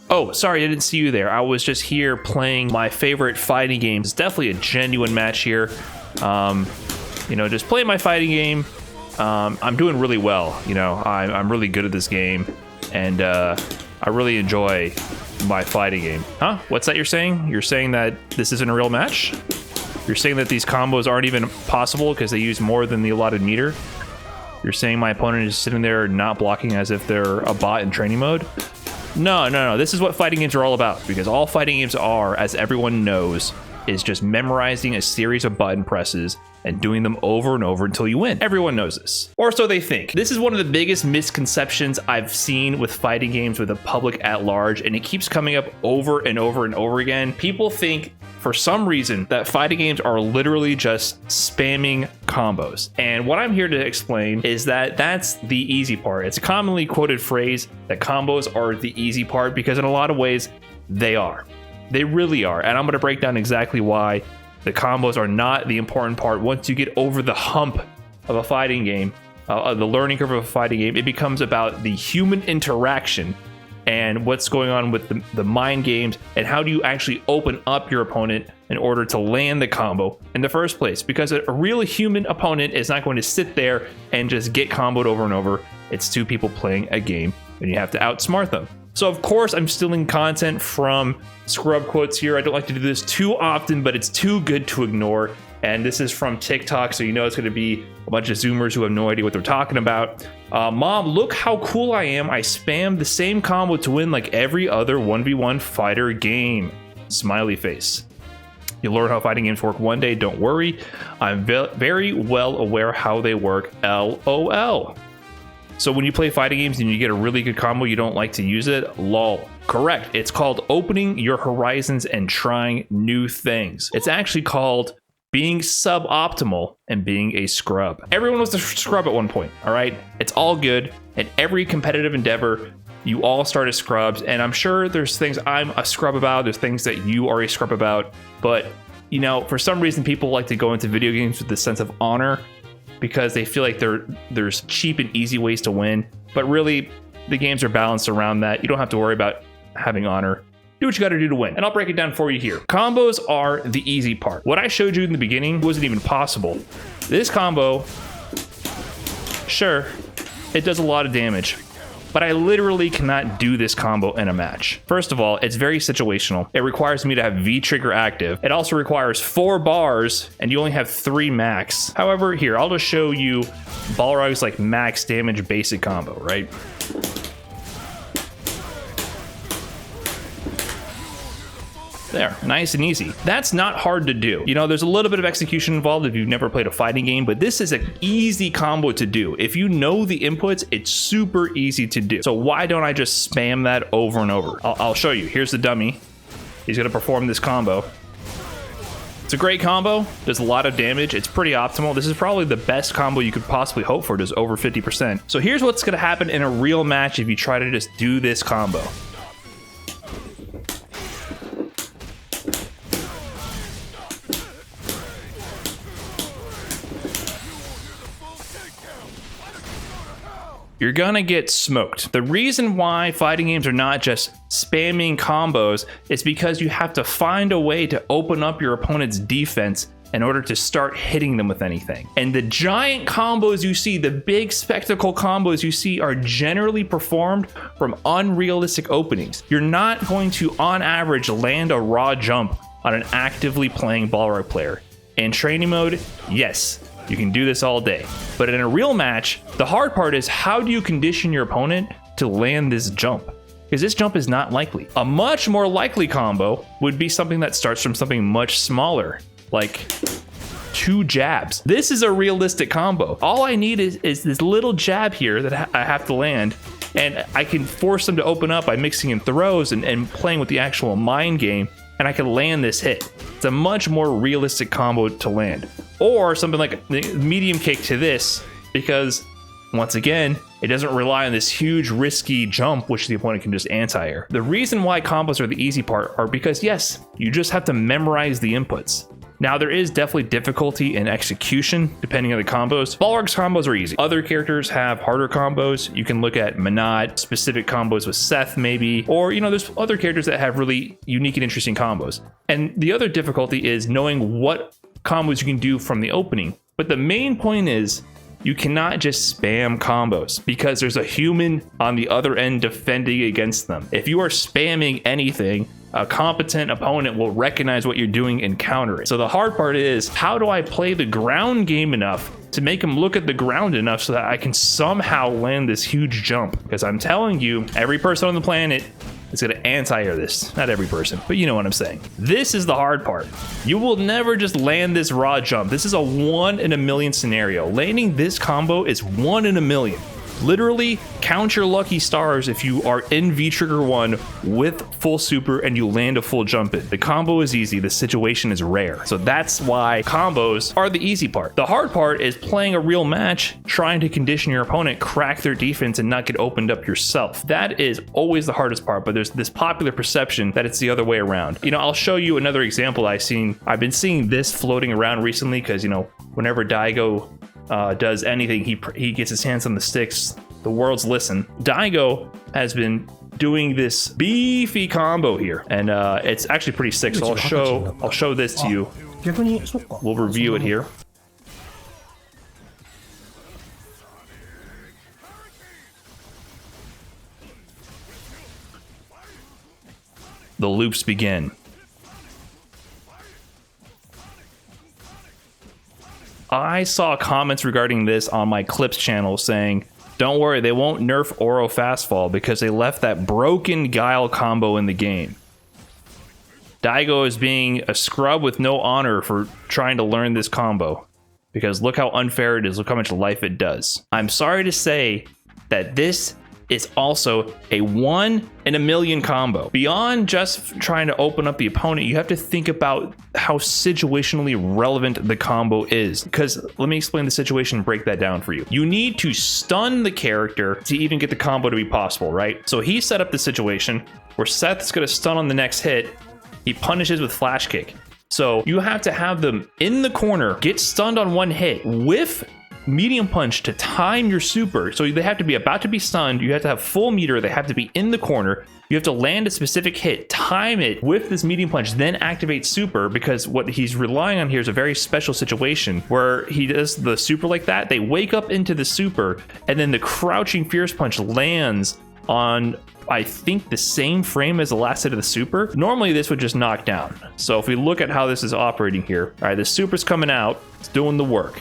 Oh, sorry, I didn't see you there. I was just here playing my favorite fighting game. It's definitely a genuine match here. You know, just playing my fighting game. I'm doing really well. You know, I'm really good at this game, and I really enjoy my fighting game. Huh? What's that you're saying? You're saying that this isn't a real match? You're saying that these combos aren't even possible because they use more than the allotted meter? You're saying my opponent is sitting there not blocking as if they're a bot in training mode? No. This is what fighting games are all about, because all fighting games are, as everyone knows, is just memorizing a series of button presses and doing them over and over until you win. Everyone knows this. Or so they think. This is one of the biggest misconceptions I've seen with fighting games with the public at large, and it keeps coming up over and over and over again. People think, for some reason, that fighting games are literally just spamming combos. And what I'm here to explain is that that's the easy part. It's a commonly quoted phrase that combos are the easy part, because in a lot of ways, they are. They really are. And I'm going to break down exactly why the combos are not the important part. Once you get over the hump of a fighting game, the learning curve of a fighting game, it becomes about the human interaction and what's going on with the mind games, and how do you actually open up your opponent in order to land the combo in the first place. Because a real human opponent is not going to sit there and just get comboed over and over. It's two people playing a game, and you have to outsmart them. So of course I'm stealing content from scrub quotes here. I don't like to do this too often, but it's too good to ignore. And this is from TikTok, so you know it's going to be a bunch of Zoomers who have no idea what they're talking about. Mom, look how cool I am. I spammed the same combo to win like every other 1v1 fighter game. Smiley face. You'll learn how fighting games work one day, don't worry. I'm very well aware how they work, LOL. So when you play fighting games and you get a really good combo, you don't like to use it? Lol. Correct. It's called opening your horizons and trying new things. It's actually called being suboptimal and being a scrub. Everyone was a scrub at one point, all right? It's all good. In every competitive endeavor, you all start as scrubs, and I'm sure there's things I'm a scrub about, there's things that you are a scrub about, but you know, for some reason people like to go into video games with this sense of honor, because they feel like there's cheap and easy ways to win. But really, the games are balanced around that. You don't have to worry about having honor. Do what you got to do to win. And I'll break it down for you here. Combos are the easy part. What I showed you in the beginning wasn't even possible. This combo, sure, it does a lot of damage, but I literally cannot do this combo in a match. First of all, it's very situational. It requires me to have V trigger active. It also requires 4 bars, and you only have 3 max. However, here, I'll just show you Balrog's like max damage basic combo, right? There, nice and easy. That's not hard to do. You know, there's a little bit of execution involved if you've never played a fighting game, but this is an easy combo to do. If you know the inputs, it's super easy to do. So why don't I just spam that over and over? I'll show you. Here's the dummy. He's gonna perform this combo. It's a great combo, does a lot of damage. It's pretty optimal. This is probably the best combo you could possibly hope for. It does over 50%. So here's what's gonna happen in a real match if you try to just do this combo. You're gonna get smoked. The reason why fighting games are not just spamming combos is because you have to find a way to open up your opponent's defense in order to start hitting them with anything. And the giant combos you see, the big spectacle combos you see, are generally performed from unrealistic openings. You're not going to, on average, land a raw jump on an actively playing Balrog player. In training mode, yes, you can do this all day. But in a real match, the hard part is how do you condition your opponent to land this jump? Because this jump is not likely. A much more likely combo would be something that starts from something much smaller, like 2 jabs. This is a realistic combo. All I need is this little jab here that I have to land, and I can force them to open up by mixing in throws and playing with the actual mind game, and I can land this hit. It's a much more realistic combo to land. Or something like medium kick to this, because once again, it doesn't rely on this huge risky jump which the opponent can just anti-air. The reason why combos are the easy part are because yes, you just have to memorize the inputs. Now, there is definitely difficulty in execution depending on the combos. Balrog's combos are easy. Other characters have harder combos. You can look at Manat, specific combos with Seth maybe, or there's other characters that have really unique and interesting combos. And the other difficulty is knowing what combos you can do from the opening. But the main point is you cannot just spam combos because there's a human on the other end defending against them. If you are spamming anything, a competent opponent will recognize what you're doing and counter it. So the hard part is, how do I play the ground game enough to make him look at the ground enough so that I can somehow land this huge jump? Because I'm telling you, every person on the planet is going to anti-air this. Not every person, but you know what I'm saying. This is the hard part. You will never just land this raw jump. This is a 1 in a million scenario. Landing this combo is 1 in a million. Literally count your lucky stars if you are in V-Trigger 1 with full super and you land a full jump in. The combo is easy, the situation is rare. So that's why combos are the easy part. The hard part is playing a real match, trying to condition your opponent, crack their defense, and not get opened up yourself. That is always the hardest part, but there's this popular perception that it's the other way around. I'll show you another example I've been seeing this floating around recently because, whenever Daigo does anything, he gets his hands on the sticks, the world's listen. Daigo has been doing this beefy combo here, and it's actually pretty sick. So I'll show this to you. We'll review it here. The loops begin. I saw comments regarding this on my Clips channel saying, don't worry, they won't nerf Oro Fastfall because they left that broken Guile combo in the game. Daigo is being a scrub with no honor for trying to learn this combo, because look how unfair it is, look how much life it does. I'm sorry to say that this is also a 1 in a million combo. Beyond just trying to open up the opponent, you have to think about how situationally relevant the combo is. Because let me explain the situation and break that down for you. You need to stun the character to even get the combo to be possible, right? So he set up the situation where Seth's gonna stun on the next hit. He punishes with flash kick. So you have to have them in the corner, get stunned on one hit, whiff medium punch to time your super. So they have to be about to be stunned, you have to have full meter, they have to be in the corner, you have to land a specific hit, time it with this medium punch, then activate super, because what he's relying on here is a very special situation where he does the super like that, they wake up into the super, and then the crouching fierce punch lands on, I think, the same frame as the last hit of the super. Normally this would just knock down. So if we look at how this is operating here, all right, the super's coming out, it's doing the work.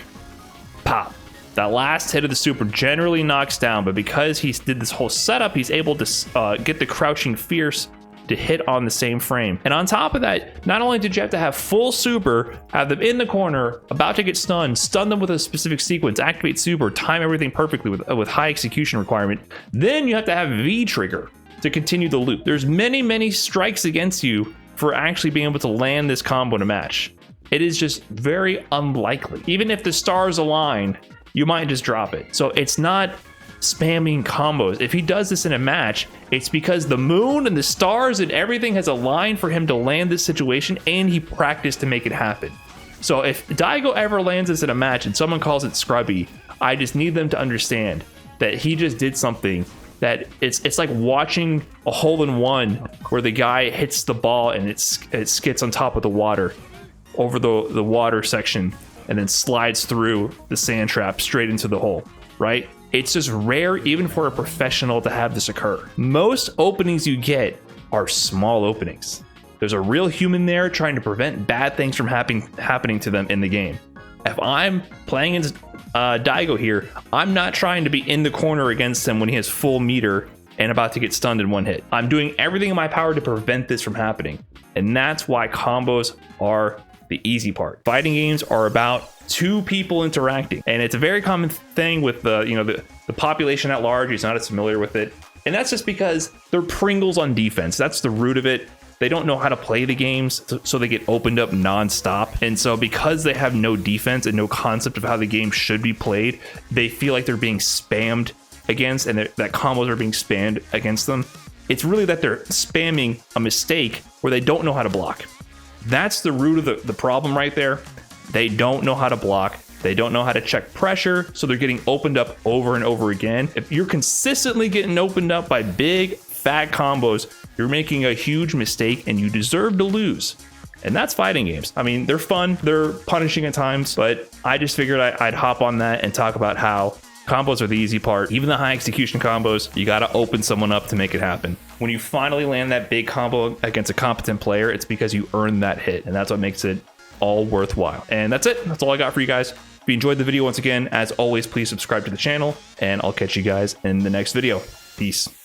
Pop. That last hit of the super generally knocks down, but because he did this whole setup, he's able to get the crouching fierce to hit on the same frame. And on top of that, not only did you have to have full super, have them in the corner, about to get stunned, stun them with a specific sequence, activate super, time everything perfectly with high execution requirement, then you have to have V-Trigger to continue the loop. There's many strikes against you for actually being able to land this combo in a match. It is just very unlikely. Even if the stars align, you might just drop it. So it's not spamming combos. If he does this in a match, it's because the moon and the stars and everything has aligned for him to land this situation, and he practiced to make it happen. So if Daigo ever lands this in a match and someone calls it scrubby, I just need them to understand that he just did something that it's like watching a hole-in-one where the guy hits the ball and it skits on top of the water, over the water section, and then slides through the sand trap straight into the hole, right? It's just rare even for a professional to have this occur. Most openings you get are small openings. There's a real human there trying to prevent bad things from happening to them in the game. If I'm playing against Daigo here, I'm not trying to be in the corner against him when he has full meter and about to get stunned in one hit. I'm doing everything in my power to prevent this from happening. And that's why combos are the easy part. Fighting games are about two people interacting, and it's a very common thing with the population at large who's not as familiar with it, and that's just because they're Pringles on defense. That's the root of it. They don't know how to play the games, so they get opened up nonstop. And so because they have no defense and no concept of how the game should be played, they feel like they're being spammed against, and that combos are being spammed against them. It's really that they're spamming a mistake where they don't know how to block. That's the root of the problem right there. They don't know how to block. They don't know how to check pressure, so they're getting opened up over and over again. If you're consistently getting opened up by big, fat combos, you're making a huge mistake and you deserve to lose. And that's fighting games. I mean, they're fun, they're punishing at times, but I just figured I'd hop on that and talk about how combos are the easy part. Even the high execution combos, you gotta open someone up to make it happen. When you finally land that big combo against a competent player, it's because you earned that hit, and that's what makes it all worthwhile. And that's it. That's all I got for you guys. If you enjoyed the video, once again, as always, please subscribe to the channel, and I'll catch you guys in the next video. Peace.